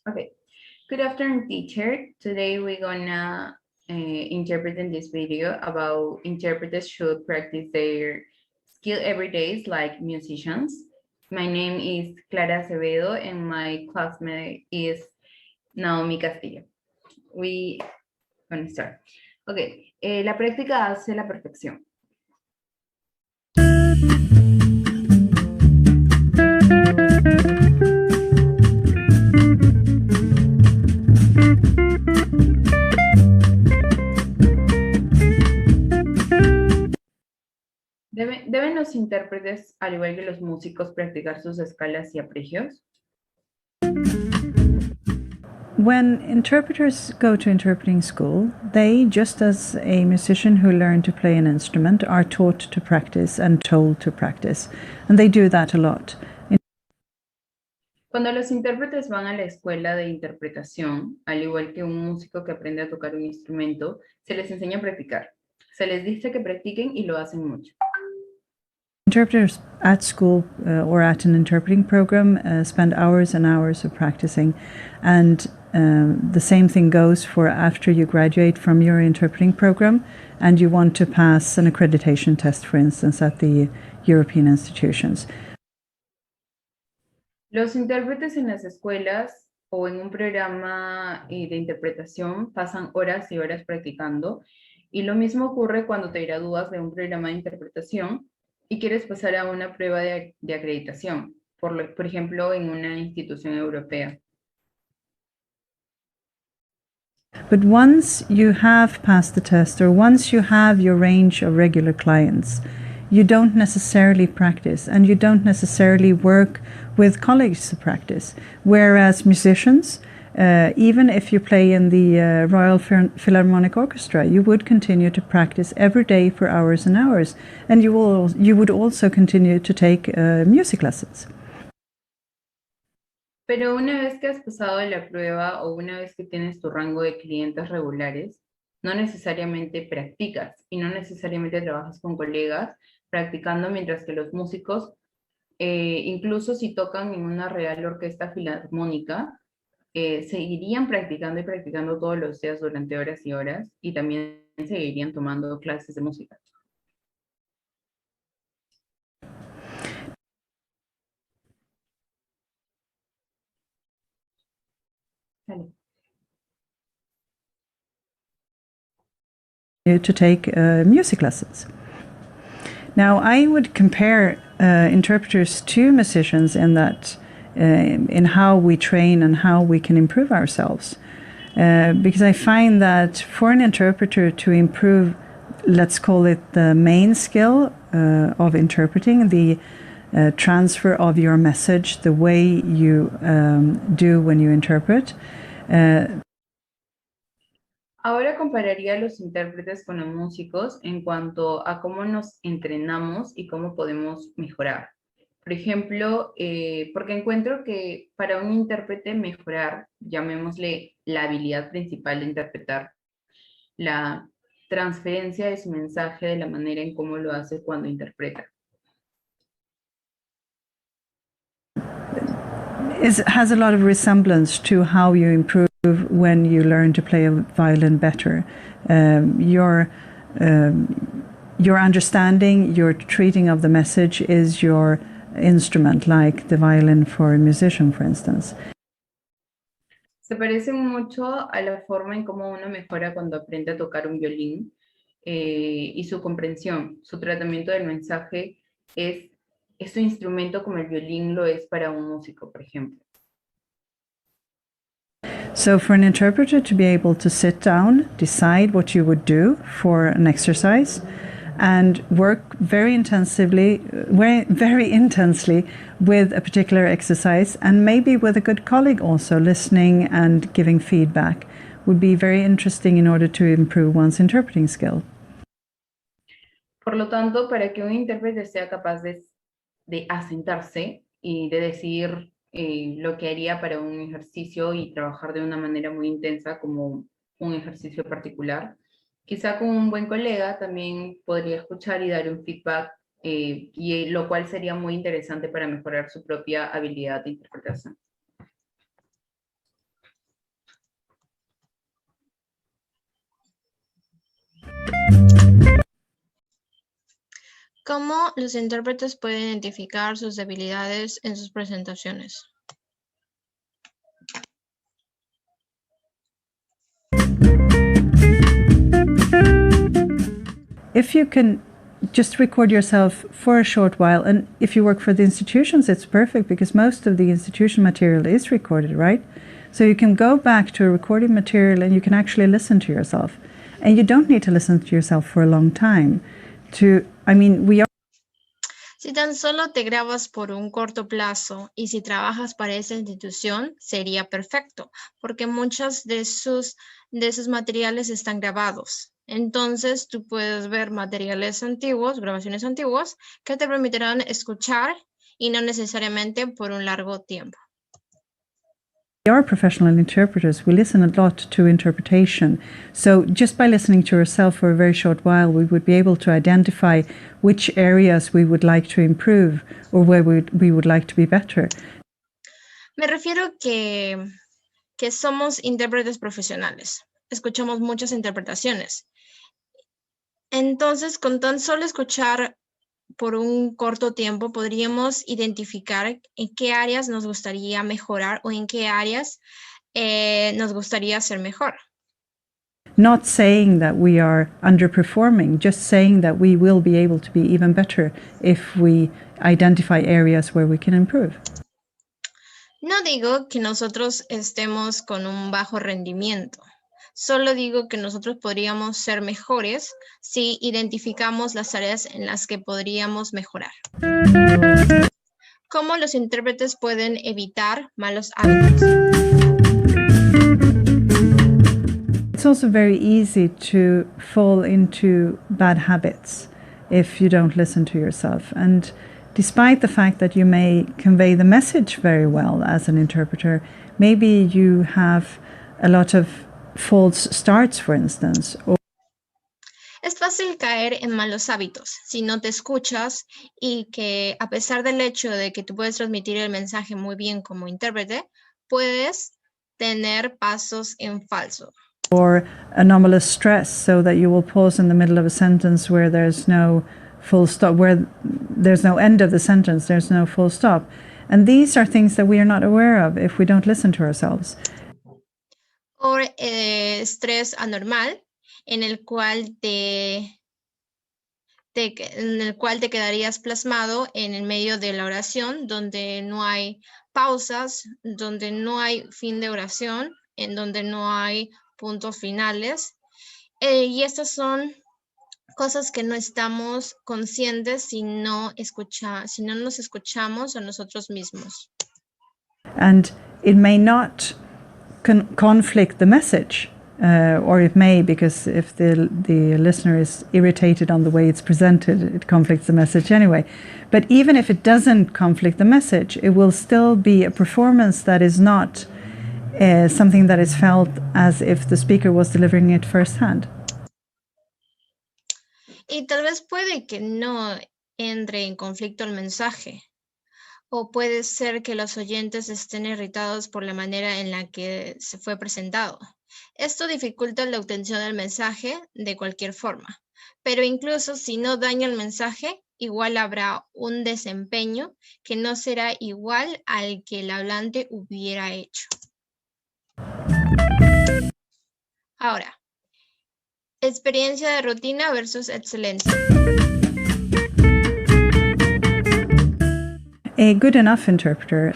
Okay. Good afternoon, teacher. Today we're gonna interpret in this video about interpreters should practice their skill every day like musicians. My name is Clara Acevedo and my classmate is Naomi Castillo. We gonna start. Okay. La práctica hace la perfección. ¿Deben los intérpretes, al igual que los músicos, practicar sus escalas y arpegios? When interpreters go to interpreting school, they, just as a musician who learned to play an instrument, are taught to practice and told to practice. And they do that a lot. Cuando los intérpretes van a la escuela de interpretación, al igual que un músico que aprende a tocar un instrumento, se les enseña a practicar. Se les dice que practiquen y lo hacen mucho. Interpreters at school or at an interpreting program spend hours and hours of practicing, and the same thing goes for after you graduate from your interpreting program and you want to pass an accreditation test, for instance, at the European institutions. Los intérpretes en las escuelas o en un programa de interpretación pasan horas y horas practicando, y lo mismo ocurre cuando te gradúas de un programa de interpretación y quieres pasar a una prueba de acreditación, por ejemplo, en una institución europea. But once you have passed the test, or once you have your range of regular clients, you don't necessarily practice, and you don't necessarily work with colleagues to practice. Whereas musicians, even if you play in the Royal Philharmonic Orchestra, you would continue to practice every day for hours and hours, and you would also continue to take music lessons. Pero una vez que has pasado la prueba o una vez que tienes tu rango de clientes regulares, no necesariamente practicas y no necesariamente trabajas con colegas practicando, mientras que los músicos, incluso si tocan en una real orquesta filarmónica, seguirían practicando y practicando todos los días durante horas y horas, y también seguirían tomando clases de música. Vale. To take music lessons. Now, I would compare interpreters to musicians in that, in how we train and how we can improve ourselves. Because I find that for an interpreter to improve, let's call it the main skill of interpreting, the transfer of your message, the way you do when you interpret. Ahora compararía a los intérpretes con los músicos en cuanto a cómo nos entrenamos y cómo podemos mejorar. Por ejemplo, porque encuentro que para un intérprete mejorar, llamémosle la habilidad principal de interpretar, la transferencia de su mensaje de la manera en cómo lo hace cuando interpreta. It has a lot of resemblance to how you improve when you learn to play a violin better. Your understanding, your treating of the message is your instrument, like the violin for a musician, for instance. Se parece mucho a la forma en cómo uno mejora cuando aprende a tocar un violín, y su comprensión, su tratamiento del mensaje es su instrumento como el violín lo es para un músico, por ejemplo. So for an interpreter to be able to sit down, decide what you would do for an exercise, and work very intensely with a particular exercise, and maybe with a good colleague also, listening and giving feedback, would be very interesting in order to improve one's interpreting skill. Por lo tanto, para que un intérprete sea capaz de asentarse y de decidir lo que haría para un ejercicio y trabajar de una manera muy intensa como un ejercicio particular, quizá con un buen colega también podría escuchar y dar un feedback, y lo cual sería muy interesante para mejorar su propia habilidad de interpretación. ¿Cómo los intérpretes pueden identificar sus debilidades en sus presentaciones? If you can just record yourself for a short while, and if you work for the institutions, it's perfect because most of the institution material is recorded, right? So you can go back to a recorded material and you can actually listen to yourself. And you don't need to listen to yourself for a long time. We are. Si tan solo te grabas por un corto plazo y si trabajas para esa institución, sería perfecto, porque muchos de esos materiales están grabados. Entonces, tú puedes ver materiales antiguos, grabaciones antiguas, que te permitirán escuchar y no necesariamente por un largo tiempo. We are professional interpreters. We listen a lot to interpretation. So just by listening to yourself for a very short while, we would be able to identify which areas we would like to improve or where we would like to be better. Me refiero que somos intérpretes profesionales. Escuchamos muchas interpretaciones. Entonces, con tan solo escuchar por un corto tiempo, podríamos identificar en qué áreas nos gustaría mejorar o en qué áreas nos gustaría ser mejor. Not saying that we are underperforming, just saying that we will be able to be even better if we identify areas where we can improve. No digo que nosotros estemos con un bajo rendimiento. Solo digo que nosotros podríamos ser mejores si identificamos las áreas en las que podríamos mejorar. ¿Cómo los intérpretes pueden evitar malos hábitos? It's also very easy to fall into bad habits if you don't listen to yourself. And despite the fact that you may convey the message very well as an interpreter, maybe you have a lot of false starts, for instance. Es fácil caer en malos hábitos si no te escuchas y que a pesar del hecho de que tú puedes transmitir el mensaje muy bien como intérprete, puedes tener pasos en falso. Or anomalous stress, so that you will pause in the middle of a sentence where there's no full stop, where there's no end of the sentence, there's no full stop. And these are things that we are not aware of if we don't listen to ourselves. O estrés anormal, en el cual te quedarías plasmado en el medio de la oración, donde no hay pausas, donde no hay fin de oración, en donde no hay puntos finales. Y estas son cosas que no estamos conscientes si no nos escuchamos a nosotros mismos. And it may not conflict the message, or it may, because if the listener is irritated on the way it's presented, it conflicts the message anyway. But even if it doesn't conflict the message, it will still be a performance that is not something that is felt as if the speaker was delivering it firsthand. Y tal vez puede que no entre en conflicto el mensaje, o puede ser que los oyentes estén irritados por la manera en la que se fue presentado. Esto dificulta la obtención del mensaje de cualquier forma, pero incluso si no daña el mensaje, igual habrá un desempeño que no será igual al que el hablante hubiera hecho. Ahora, experiencia de rutina versus excelencia. A good enough interpreter,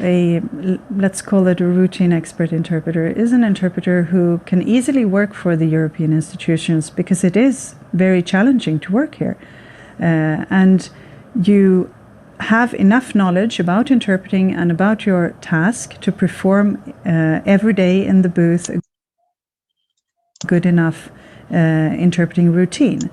let's call it a routine expert interpreter, is an interpreter who can easily work for the European institutions because it is very challenging to work here. And you have enough knowledge about interpreting and about your task to perform every day in the booth a good enough interpreting routine.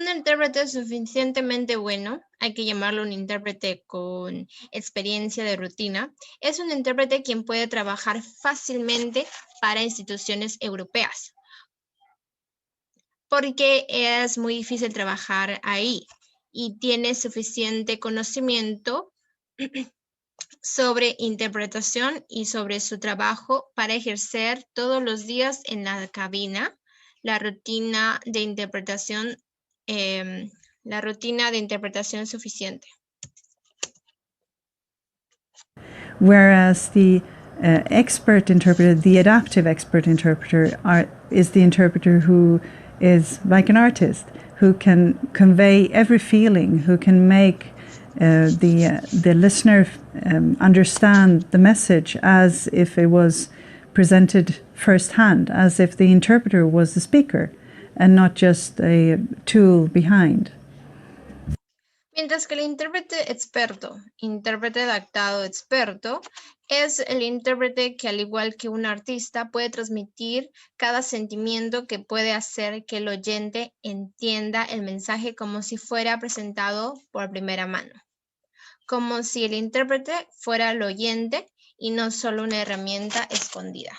Un intérprete suficientemente bueno, hay que llamarlo un intérprete con experiencia de rutina, es un intérprete quien puede trabajar fácilmente para instituciones europeas, porque es muy difícil trabajar ahí y tiene suficiente conocimiento sobre interpretación y sobre su trabajo para ejercer todos los días en la cabina la rutina de interpretación la rutina de interpretación suficiente. Whereas the expert interpreter, the adaptive expert interpreter, is the interpreter who is like an artist, who can convey every feeling, who can make the listener understand the message as if it was presented firsthand, as if the interpreter was the speaker and not just a tool behind. Mientras que el intérprete adaptado experto, es el intérprete que, al igual que un artista, puede transmitir cada sentimiento que puede hacer que el oyente entienda el mensaje como si fuera presentado por primera mano. Como si el intérprete fuera el oyente y no solo una herramienta escondida.